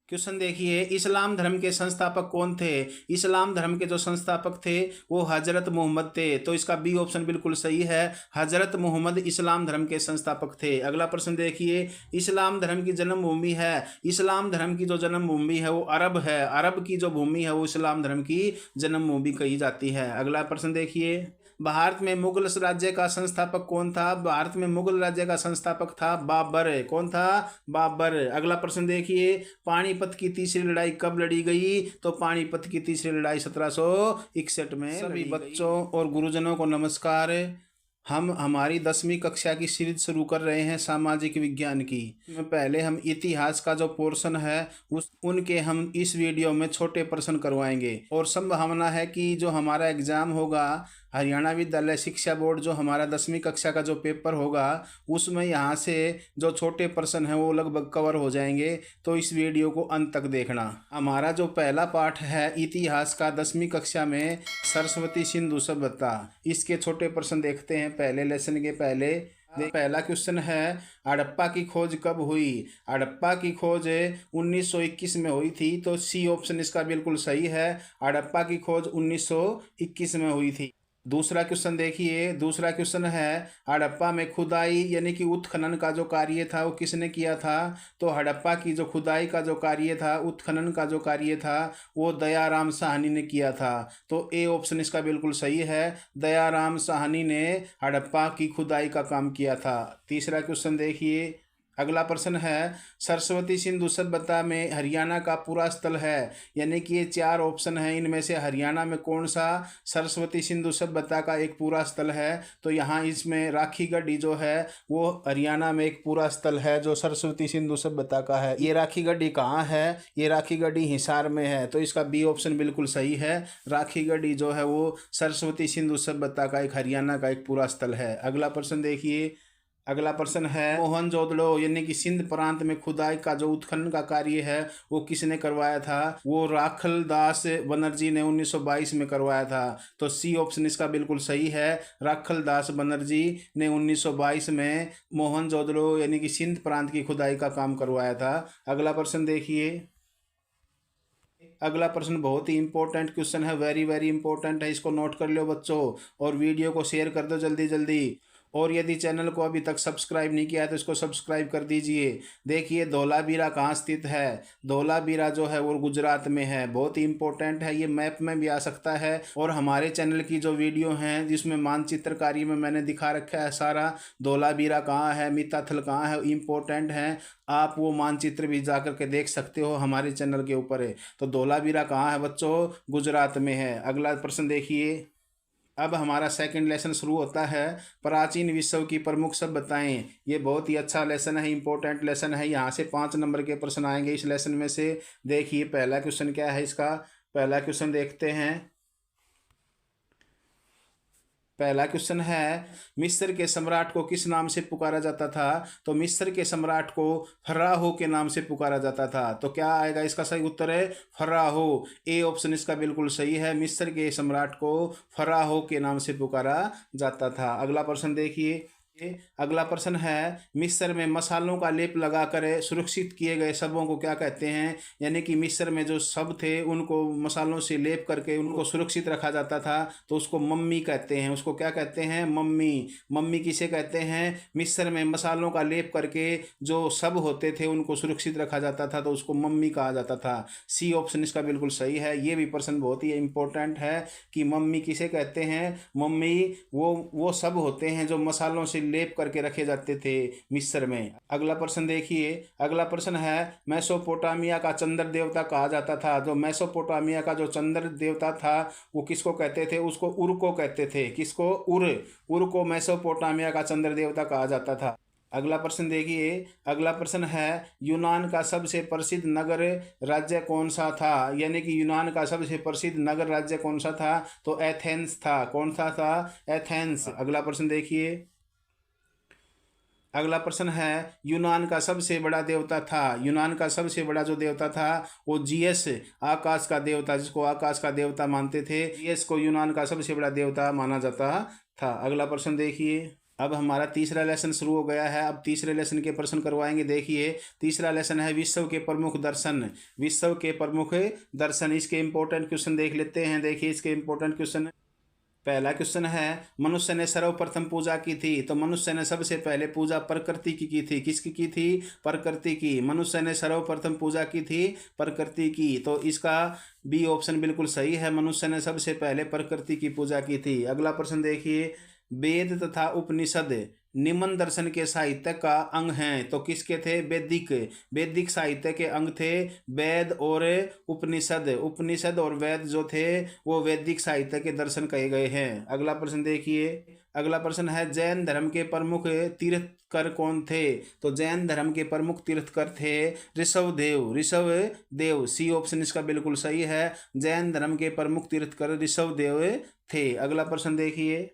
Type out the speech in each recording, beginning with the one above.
Question देखिए, इस्लाम धर्म के संस्थापक कौन थे? इस्लाम धर्म के जो संस्थापक थे वो हजरत मोहम्मद थे। तो इसका बी ऑप्शन बिल्कुल सही है, हजरत मोहम्मद इस्लाम धर्म के संस्थापक थे। अगला प्रश्न देखिए, इस्लाम धर्म की जन्मभूमि है, इस्लाम धर्म की जो जन्मभूमि है वो अरब है, अरब की जो भूमि है वो इस्लाम धर्म की जन्मभूमि कही जाती है। अगला प्रश्न देखिए, भारत में मुगल राज्य का संस्थापक कौन था? भारत में मुगल राज्य का संस्थापक था बाबर। कौन था? बाबर। अगला प्रश्न देखिए, पानीपत की तीसरी लड़ाई कब लड़ी गई? तो पानीपत की तीसरी लड़ाई 1761 में। सभी बच्चों और गुरुजनों को नमस्कार। हम हमारी 10वीं कक्षा की सीरीज शुरू कर रहे हैं सामाजिक विज्ञान की। पहले हम इतिहास का जो पोर्शन है उनके हम इस वीडियो में छोटे प्रश्न करवाएंगे, और संभावना है कि जो हमारा एग्जाम होगा हरियाणा विद्यालय शिक्षा बोर्ड, जो हमारा 10वीं कक्षा का जो पेपर होगा उसमें यहाँ से जो छोटे प्रश्न हैं वो लगभग कवर हो जाएंगे। तो इस वीडियो को अंत तक देखना। हमारा जो पहला पाठ है इतिहास का 10वीं कक्षा में, सरस्वती सिंधु सभ्यता, इसके छोटे प्रश्न देखते हैं पहले लेसन के पहले। पहला क्वेश्चन है, हड़प्पा की खोज कब हुई? हड़प्पा की खोज 1921 में हुई थी। तो सी ऑप्शन इसका बिल्कुल सही है, हड़प्पा की खोज 1921 में हुई थी। दूसरा क्वेश्चन देखिए, दूसरा क्वेश्चन है, हड़प्पा में खुदाई यानी कि उत्खनन का जो कार्य था वो किसने किया था? तो हड़प्पा की जो खुदाई का जो कार्य था, उत्खनन का जो कार्य था वो दयाराम साहनी ने किया था। तो ए ऑप्शन इसका बिल्कुल सही है, दयाराम साहनी ने हड़प्पा की खुदाई का काम किया था। तीसरा क्वेश्चन देखिए, अगला प्रश्न है, सरस्वती सिंधु सभ्यता में हरियाणा का पूरा स्थल है, यानी कि ये 4 ऑप्शन है, इनमें से हरियाणा में कौन सा सरस्वती सिंधु सभ्यता का एक पूरा स्थल है? तो यहाँ इसमें राखी गढ़ी जो है वो हरियाणा में एक पूरा स्थल है जो सरस्वती सिंधु सभ्यता का है। ये राखी गढ़ी कहाँ है? ये राखी गढ़ी हिसार में है। तो इसका बी ऑप्शन बिल्कुल सही है, राखी गढ़ी जो है वो सरस्वती सिंधु सभ्यता का एक हरियाणा का एक पूरा स्थल है। अगला प्रश्न देखिए, अगला प्रश्न है, मोहनजोदड़ो यानी कि सिंध प्रांत में खुदाई का जो उत्खनन का कार्य है वो किसने करवाया था? वो राखल दास बनर्जी ने 1922 में करवाया था। तो सी ऑप्शन इसका बिल्कुल सही है, राखल दास बनर्जी ने 1922 में मोहनजोदड़ो यानी कि सिंध प्रांत की खुदाई का काम करवाया था। अगला प्रश्न देखिए, अगला प्रश्न बहुत ही इंपॉर्टेंट क्वेश्चन है, वेरी वेरी इंपॉर्टेंट है, इसको नोट कर लो बच्चों, और वीडियो को शेयर कर दो जल्दी जल्दी। और यदि चैनल को अभी तक सब्सक्राइब नहीं किया है तो इसको सब्सक्राइब कर दीजिए। देखिए, धौलावीरा कहाँ स्थित है? धौलावीरा जो है वो गुजरात में है। बहुत ही इंपॉर्टेंट है, ये मैप में भी आ सकता है। और हमारे चैनल की जो वीडियो हैं जिसमें मानचित्रकारी में मैंने दिखा रखा है सारा, धौलावीरा कहाँ है, मिताथल कहाँ है, इंपॉर्टेंट है। आप वो मानचित्र भी जा करके देख सकते हो, हमारे चैनल के ऊपर है। तो धौलावीरा कहाँ है बच्चों? गुजरात में है। अगला प्रश्न देखिए, अब हमारा सेकंड लेसन शुरू होता है, प्राचीन विश्व की प्रमुख सभ्यताएं। ये बहुत ही अच्छा लेसन है, इंपॉर्टेंट लेसन है, यहाँ से 5 नंबर के प्रश्न आएंगे इस लेसन में से। देखिए पहला क्वेश्चन क्या है इसका, पहला क्वेश्चन देखते हैं। पहला क्वेश्चन है, मिस्र के सम्राट को किस नाम से पुकारा जाता था? तो मिस्र के सम्राट को फराहो के नाम से पुकारा जाता था। तो क्या आएगा इसका सही उत्तर है फराहो। ए ऑप्शन इसका बिल्कुल सही है, मिस्र के सम्राट को फराहो के नाम से पुकारा जाता था। अगला प्रश्न देखिए, अगला प्रश्न है, मिस्र में मसालों का लेप लगाकर सुरक्षित किए गए शवों को क्या कहते हैं? यानी कि मिस्र में जो शव थे उनको मसालों से लेप करके उनको सुरक्षित रखा जाता था, तो उसको मम्मी कहते हैं। उसको क्या कहते हैं? मम्मी। मम्मी किसे कहते हैं? मिस्र में मसालों का लेप करके जो शव होते थे उनको सुरक्षित रखा जाता था, तो उसको मम्मी कहा जाता था। सी ऑप्शन इसका बिल्कुल सही है। ये भी प्रश्न बहुत ही इंपॉर्टेंट है कि मम्मी किसे कहते हैं? मम्मी वो शव होते हैं जो मसालों से लेप करके रखे जाते थे मिस्र में। अगला प्रश्न देखिए, अगला प्रश्न है, मेसोपोटामिया का चंद्र देवता कहा जाता था। जो मेसोपोटामिया का जो चंद्र देवता था वो किसको कहते थे? उसको उर को कहते थे। किसको? उर को मेसोपोटामिया का चंद्र देवता कहा जाता था। अगला प्रश्न देखिए, अगला प्रश्न है, यूनान का सबसे प्रसिद्ध नगर राज्य कौन सा था? यानी कि यूनान का सबसे प्रसिद्ध नगर राज्य कौन सा था? तो एथेंस था। कौन सा था? एथेंस। अगला प्रश्न देखिए, अगला प्रश्न है, यूनान का सबसे बड़ा देवता था। यूनान का सबसे बड़ा जो देवता था वो जीएस, आकाश का देवता, जिसको आकाश का देवता मानते थे, जीएस को यूनान का सबसे बड़ा देवता माना जाता था। अगला प्रश्न देखिए, अब हमारा तीसरा लेसन शुरू हो गया है। अब तीसरे लेसन के प्रश्न करवाएंगे। देखिए, तीसरा लेसन है विश्व के प्रमुख दर्शन। विश्व के प्रमुख दर्शन, इसके इंपॉर्टेंट क्वेश्चन देख लेते हैं। देखिए, इसके इंपॉर्टेंट क्वेश्चन, पहला क्वेश्चन है, मनुष्य ने सर्वप्रथम पूजा की थी। तो मनुष्य ने सबसे पहले पूजा प्रकृति की थी। किसकी की थी? प्रकृति की। मनुष्य ने सर्वप्रथम पूजा की थी प्रकृति की। तो इसका बी ऑप्शन बिल्कुल सही है, मनुष्य ने सबसे पहले प्रकृति की पूजा की थी। अगला प्रश्न देखिए, वेद तथा उपनिषद निम्न दर्शन के साहित्य का अंग हैं। तो किसके थे? वैदिक। वैदिक साहित्य के अंग थे वेद और उपनिषद। उपनिषद और वेद जो थे वो वैदिक साहित्य के दर्शन कहे गए हैं। अगला प्रश्न देखिए, अगला प्रश्न है, जैन धर्म के प्रमुख तीर्थकर कौन थे? तो जैन धर्म के प्रमुख तीर्थकर थे ऋषभदेव। ऋषभदेव, सी ऑप्शन इसका बिल्कुल सही है। जैन धर्म के प्रमुख तीर्थकर ऋषभदेव थे। अगला प्रश्न देखिए,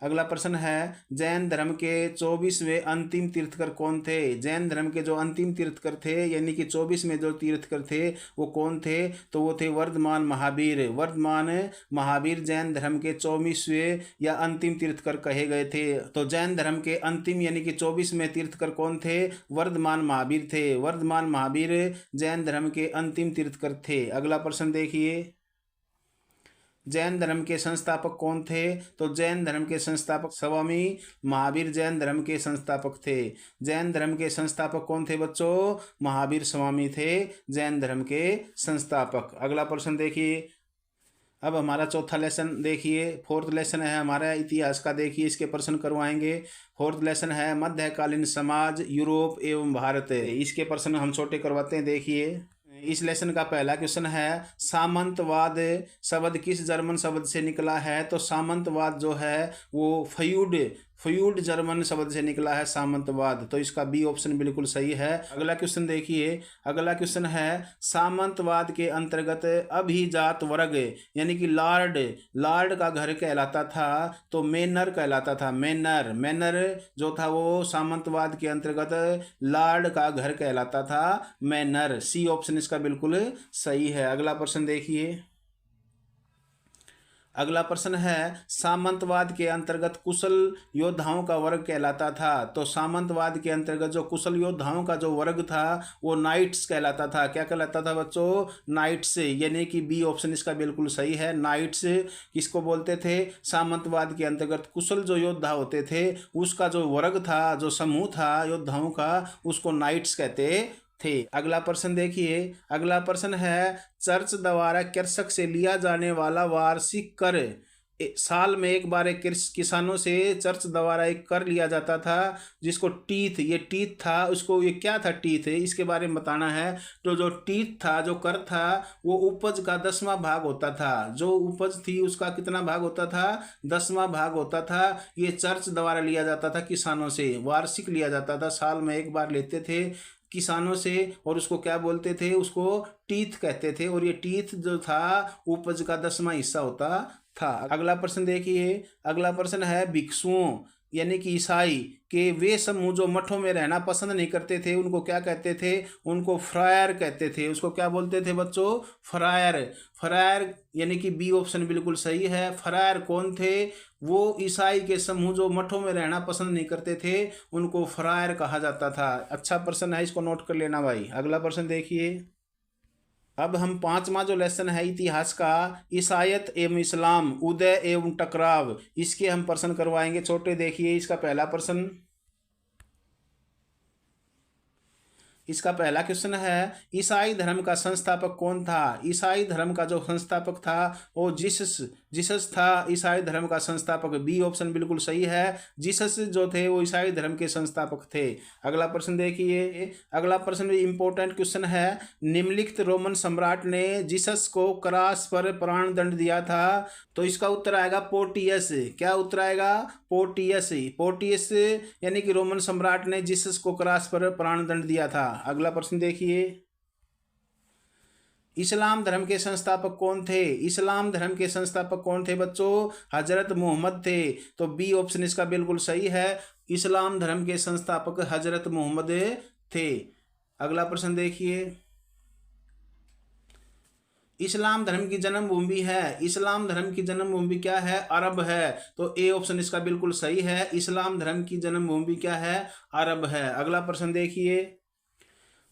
अगला प्रश्न है, जैन धर्म के 24वें अंतिम तीर्थकर कौन थे? जैन धर्म के जो अंतिम तीर्थकर थे, यानी कि 24 में जो तीर्थकर थे वो कौन थे? तो वो थे वर्धमान महावीर। वर्धमान महावीर जैन धर्म के 24वें या अंतिम तीर्थकर कहे गए थे। तो जैन धर्म के अंतिम यानी कि 24वें तीर्थकर कौन थे? वर्धमान महावीर थे। वर्धमान महावीर जैन धर्म के अंतिम तीर्थकर थे। अगला प्रश्न देखिए, जैन धर्म के संस्थापक कौन थे? तो जैन धर्म के संस्थापक स्वामी महावीर जैन धर्म के संस्थापक थे। जैन धर्म के संस्थापक कौन थे बच्चों? महावीर स्वामी थे जैन धर्म के संस्थापक। अगला प्रश्न देखिए, अब हमारा चौथा लेसन देखिए, फोर्थ लेसन है हमारा इतिहास का। देखिए, इसके प्रश्न करवाएंगे। फोर्थ लेसन है मध्यकालीन समाज यूरोप एवं भारत। इसके प्रश्न हम छोटे करवाते हैं। देखिए, इस लेसन का पहला क्वेश्चन है, सामंतवाद शब्द किस जर्मन शब्द से निकला है? तो सामंतवाद जो है वो फ्यूड जर्मन शब्द से निकला है सामंतवाद। तो इसका बी ऑप्शन बिल्कुल सही है। अगला क्वेश्चन देखिए, अगला क्वेश्चन है, सामंतवाद के अंतर्गत अभिजात वर्ग यानी कि लॉर्ड का घर कहलाता था तो मैनर कहलाता था। मैनर जो था वो सामंतवाद के अंतर्गत लॉर्ड का घर कहलाता था, मैनर। सी ऑप्शन इसका बिल्कुल सही है। अगला प्रश्न देखिए, अगला प्रश्न है, सामंतवाद के अंतर्गत कुशल योद्धाओं का वर्ग कहलाता था। तो सामंतवाद के अंतर्गत जो कुशल योद्धाओं का जो वर्ग था वो नाइट्स कहलाता था। क्या कहलाता था बच्चों? नाइट्स, यानी कि बी ऑप्शन इसका बिल्कुल सही है। नाइट्स किसको बोलते थे? सामंतवाद के अंतर्गत कुशल जो योद्धा होते थे उसका जो वर्ग था, जो समूह था योद्धाओं का, उसको नाइट्स कहते थे। अगला प्रश्न देखिए, अगला प्रश्न है, चर्च द्वारा कृषक से लिया जाने वाला वार्षिक कर, साल में एक बार एक किसानों से चर्च द्वारा एक कर लिया जाता था जिसको टीथ, ये टीथ था, उसको ये क्या था? टीथ, इसके बारे में बताना है। तो जो टीथ था, जो कर था, वो उपज का 10वां भाग होता था। जो उपज थी उसका कितना भाग होता था? 10वां भाग होता था। ये चर्च द्वारा लिया जाता था किसानों से, वार्षिक लिया जाता था, साल में एक बार लेते थे किसानों से, और उसको क्या बोलते थे? उसको टीथ कहते थे। और ये टीथ जो था उपज का 10वां हिस्सा होता था। अगला प्रश्न देखिए, अगला प्रश्न है, भिक्षुओं यानी कि ईसाई के वे समूह जो मठों में रहना पसंद नहीं करते थे उनको क्या कहते थे? उनको फ्रायर कहते थे। उसको क्या बोलते थे बच्चों? फ्रायर यानी कि बी ऑप्शन बिल्कुल सही है। फ्रायर कौन थे? वो ईसाई के समूह जो मठों में रहना पसंद नहीं करते थे उनको फ्रायर कहा जाता था। अच्छा प्रश्न है, इसको नोट कर लेना भाई। अगला प्रश्न देखिए, अब हम पांचवा जो लेसन है इतिहास का, ईसाईयत एवं इस्लाम उदय एवं टकराव, इसके हम प्रश्न करवाएंगे छोटे। देखिए, इसका पहला प्रश्न, इसका पहला क्वेश्चन है, ईसाई धर्म का संस्थापक कौन था? ईसाई धर्म का जो संस्थापक था वो जीसस था। ईसाई धर्म का संस्थापक, बी ऑप्शन बिल्कुल सही है। जीसस जो थे वो ईसाई धर्म के संस्थापक थे। अगला प्रश्न देखिए, अगला प्रश्न भी इंपॉर्टेंट क्वेश्चन है, निम्नलिखित रोमन सम्राट ने जीसस को क्रॉस पर प्राण दंड दिया था। तो इसका उत्तर आएगा पोर्टियस। क्या उत्तर आएगा? पोर्टियस यानी कि रोमन सम्राट ने जीसस को क्रॉस पर प्राण दंड दिया था। अगला प्रश्न देखिए, इस्लाम धर्म के संस्थापक कौन थे? इस्लाम धर्म के संस्थापक कौन थे बच्चों? हजरत मोहम्मद थे। तो बी ऑप्शन इसका बिल्कुल सही है। इस्लाम धर्म के संस्थापक हजरत मोहम्मद थे। अगला प्रश्न देखिए, इस्लाम धर्म की जन्मभूमि है, इस्लाम धर्म की जन्मभूमि क्या है? अरब है। तो ए ऑप्शन इसका बिल्कुल सही है। इस्लाम धर्म की जन्मभूमि क्या है? अरब है। अगला प्रश्न देखिए,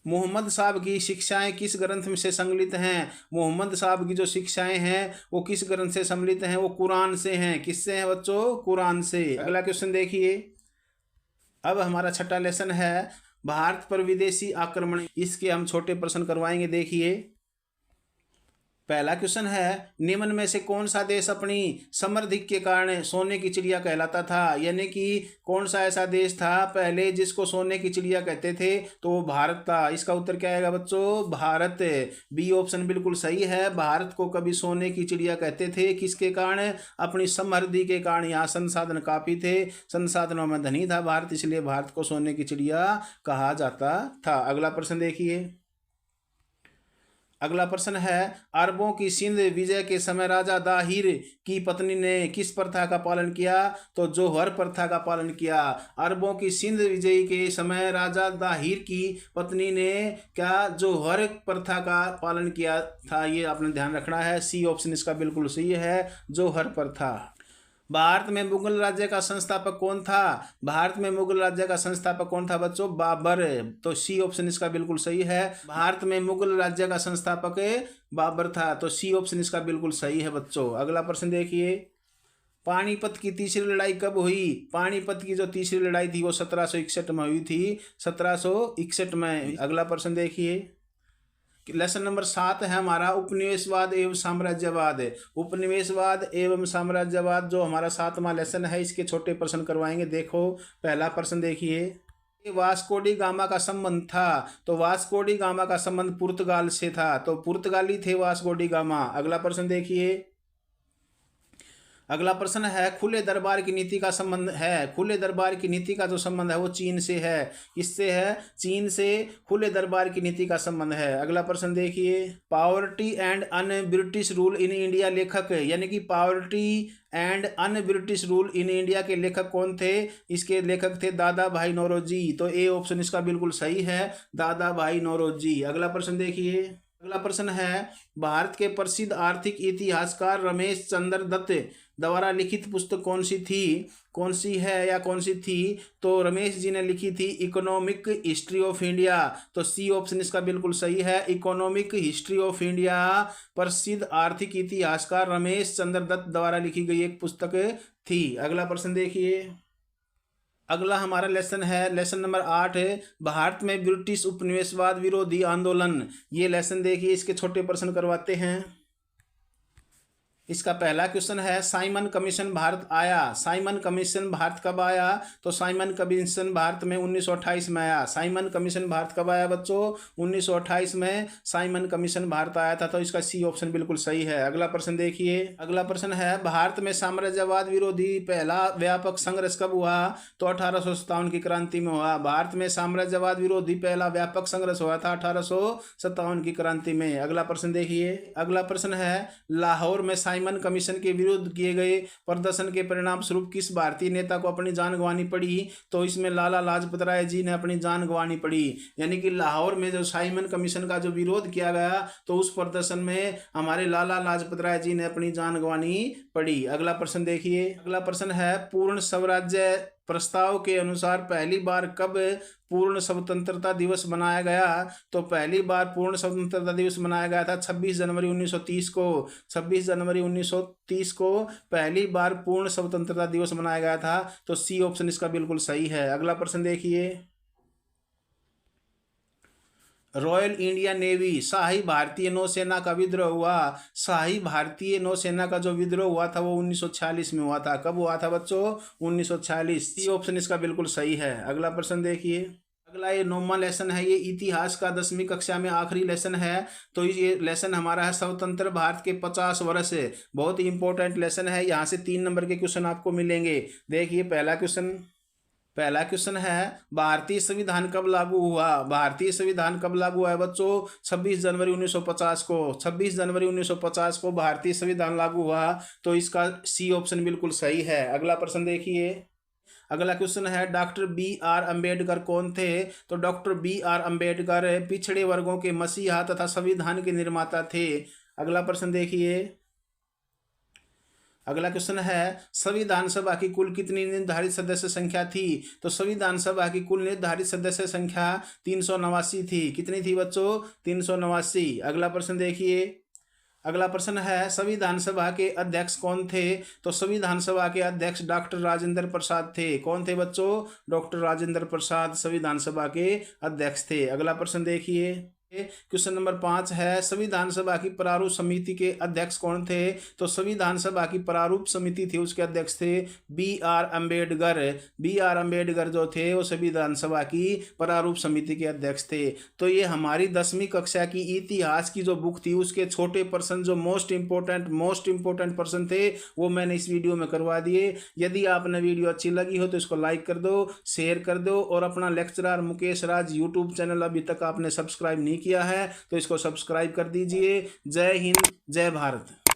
मोहम्मद साहब की शिक्षाएं किस ग्रंथ में से संकलित हैं? मोहम्मद साहब की जो शिक्षाएं हैं वो किस ग्रंथ से सम्मिलित हैं? वो कुरान से हैं। किससे हैं बच्चों? कुरान से। अगला क्वेश्चन देखिए, अब हमारा छठा लेसन है भारत पर विदेशी आक्रमण। इसके हम छोटे प्रश्न करवाएंगे। देखिए, पहला क्वेश्चन है, निम्न में से कौन सा देश अपनी समृद्धि के कारण सोने की चिड़िया कहलाता था? यानी कि कौन सा ऐसा देश था पहले जिसको सोने की चिड़िया कहते थे? तो वो भारत था। इसका उत्तर क्या आएगा बच्चों? भारत। बी ऑप्शन बिल्कुल सही है। भारत को कभी सोने की चिड़िया कहते थे, किसके कारण? अपनी समृद्धि के कारण। यहाँ संसाधन काफी थे, संसाधनों में धनी था भारत, इसलिए भारत को सोने की चिड़िया कहा जाता था। अगला प्रश्न देखिए, अगला प्रश्न है, अरबों की सिंध विजय के समय राजा दाहिर की पत्नी ने किस प्रथा का पालन किया? तो जोहर प्रथा का पालन किया। अरबों की सिंध विजय के समय राजा दाहिर की पत्नी ने क्या? जोहर प्रथा का पालन किया था। ये आपने ध्यान रखना है। सी ऑप्शन इसका बिल्कुल सही है, जोहर प्रथा। भारत में मुगल राज्य का संस्थापक कौन था? भारत में मुगल राज्य का संस्थापक कौन था बच्चों? बाबर। तो सी ऑप्शन इसका बिल्कुल सही है। भारत में मुगल राज्य का संस्थापक बाबर था। तो सी ऑप्शन इसका बिल्कुल सही है बच्चों। अगला प्रश्न देखिए, पानीपत की तीसरी लड़ाई कब हुई? पानीपत की जो तीसरी लड़ाई थी वो 1761 में हुई थी, 1761 में। अगला प्रश्न देखिए, लेसन नंबर 7 है हमारा उपनिवेशवाद एवं साम्राज्यवाद। उपनिवेशवाद एवं साम्राज्यवाद जो हमारा 7वां लेसन है, इसके छोटे प्रश्न करवाएंगे। देखो, पहला प्रश्न देखिए, वास्को डी गामा का संबंध था। तो वास्को डी गामा का संबंध पुर्तगाल से था। तो पुर्तगाली थे वास्को डी गामा। अगला प्रश्न देखिए, अगला प्रश्न है, खुले दरबार की नीति का संबंध है। खुले दरबार की नीति का जो संबंध है वो चीन से है। किससे है? चीन से खुले दरबार की नीति का संबंध है। अगला प्रश्न देखिए, poverty and un British rule in India लेखक, यानी कि poverty and un British rule in India के लेखक कौन थे? इसके लेखक थे दादा भाई नौरोजी। तो ए ऑप्शन इसका बिल्कुल सही है, दादा भाई नौरोजी। अगला प्रश्न देखिए, अगला प्रश्न है, भारत के प्रसिद्ध आर्थिक इतिहासकार रमेश चंद्र दत्त द्वारा लिखित पुस्तक कौन सी थी? कौन सी है या कौन सी थी? तो रमेश जी ने लिखी थी इकोनॉमिक हिस्ट्री ऑफ इंडिया। तो सी ऑप्शन इसका बिल्कुल सही है, इकोनॉमिक हिस्ट्री ऑफ इंडिया प्रसिद्ध आर्थिक इतिहासकार रमेश चंद्र दत्त द्वारा लिखी गई एक पुस्तक थी। अगला प्रश्न देखिए, अगला हमारा लेसन है लेसन नंबर 8, भारत में ब्रिटिश उपनिवेशवाद विरोधी आंदोलन। ये लेसन देखिए, इसके छोटे प्रश्न करवाते हैं। इसका पहला क्वेश्चन है, साइमन कमीशन भारत आया। साइमन कमीशन भारत कब आया? तो साइमन कमीशन भारत में 1928 में आया। साइमन कमीशन भारत कब आया बच्चों? 1928 में साइमन कमीशन भारत आया था। तो इसका सी ऑप्शन बिल्कुल सही है। अगला प्रश्न देखिए, अगला प्रश्न है, भारत में साम्राज्यवाद विरोधी पहला व्यापक संघर्ष कब हुआ? तो 1857 की क्रांति में हुआ। भारत में साम्राज्यवाद विरोधी पहला व्यापक संघर्ष हुआ था 1857 की क्रांति में। अगला प्रश्न देखिए, अगला प्रश्न है, लाहौर में साइमन कमीशन के विरुद्ध किए गए प्रदर्शन के परिणाम स्वरूप किस भारतीय नेता को अपनी जान गंवानी पड़ी? तो इसमें लाला लाजपत राय जी ने अपनी जान गंवानी पड़ी। यानी कि लाहौर में जो साइमन कमीशन का जो विरोध किया गया, तो उस प्रदर्शन में हमारे लाला लाजपत राय जी ने अपनी जान गंवानी पड़ी। अगला प्रश्न देखिए, अगला प्रश्न है, पूर्ण स्वराज्य प्रस्ताव के अनुसार पहली बार कब पूर्ण स्वतंत्रता दिवस मनाया गया? तो पहली बार पूर्ण स्वतंत्रता दिवस मनाया गया था 26 जनवरी 1930 को। 26 जनवरी 1930 को पहली बार पूर्ण स्वतंत्रता दिवस मनाया गया था। तो सी ऑप्शन इसका बिल्कुल सही है। अगला प्रश्न देखिए, रॉयल इंडियन नेवी शाही भारतीय नौसेना का विद्रोह हुआ। शाही भारतीय नौसेना का जो विद्रोह हुआ था वो 1946 में हुआ था। कब हुआ था बच्चों? 1946। सी ऑप्शन इसका बिल्कुल सही है। अगला प्रश्न देखिए, अगला ये 9वां लेसन है, ये इतिहास का 10वीं कक्षा में आखिरी लेसन है। तो ये लेसन हमारा है स्वतंत्र भारत के 50 वर्ष। बहुत ही इंपॉर्टेंट लेसन है। यहाँ से 3 नंबर के क्वेश्चन आपको मिलेंगे। देखिए, पहला क्वेश्चन है, भारतीय संविधान कब लागू हुआ? भारतीय संविधान कब लागू हुआ है बच्चों? 26 जनवरी 1950 को। 26 जनवरी 1950 को भारतीय संविधान लागू हुआ। तो इसका सी ऑप्शन बिल्कुल सही है। अगला प्रश्न देखिए, अगला क्वेश्चन है, डॉक्टर B.R. अम्बेडकर कौन थे? तो डॉक्टर B.R. अम्बेडकर पिछड़े वर्गों के मसीहा तथा संविधान के निर्माता थे। अगला प्रश्न देखिए, अगला क्वेश्चन है संविधान सभा की कुल कितनी निर्धारित सदस्य संख्या थी? तो संविधान सभा की कुल निर्धारित सदस्य संख्या 389 थी। कितनी थी बच्चों? 389। अगला प्रश्न देखिए, अगला प्रश्न है संविधान सभा के अध्यक्ष कौन थे? तो संविधान सभा के अध्यक्ष डॉक्टर राजेंद्र प्रसाद थे। कौन थे बच्चों? डॉक्टर राजेंद्र प्रसाद संविधान सभा के अध्यक्ष थे। अगला प्रश्न देखिए, क्वेश्चन नंबर 5 है संविधान सभा की प्रारूप समिति के अध्यक्ष कौन थे? तो संविधान सभा की प्रारूप समिति थी, उसके अध्यक्ष थे B.R. अम्बेडकर। B.R. अम्बेडकर जो थे वो संविधान सभा की प्रारूप समिति के अध्यक्ष थे। तो ये हमारी 10वीं कक्षा की इतिहास की जो बुक थी उसके छोटे प्रश्न जो मोस्ट इंपॉर्टेंट प्रश्न थे वो मैंने इस वीडियो में करवा दिए। यदि आपने वीडियो अच्छी लगी हो तो इसको लाइक कर दो, शेयर कर दो, और अपना लेक्चरर मुकेश राज यूट्यूब चैनल अभी तक आपने सब्सक्राइब नहीं किया है तो इसको सब्सक्राइब कर दीजिए। जय हिंद, जय भारत।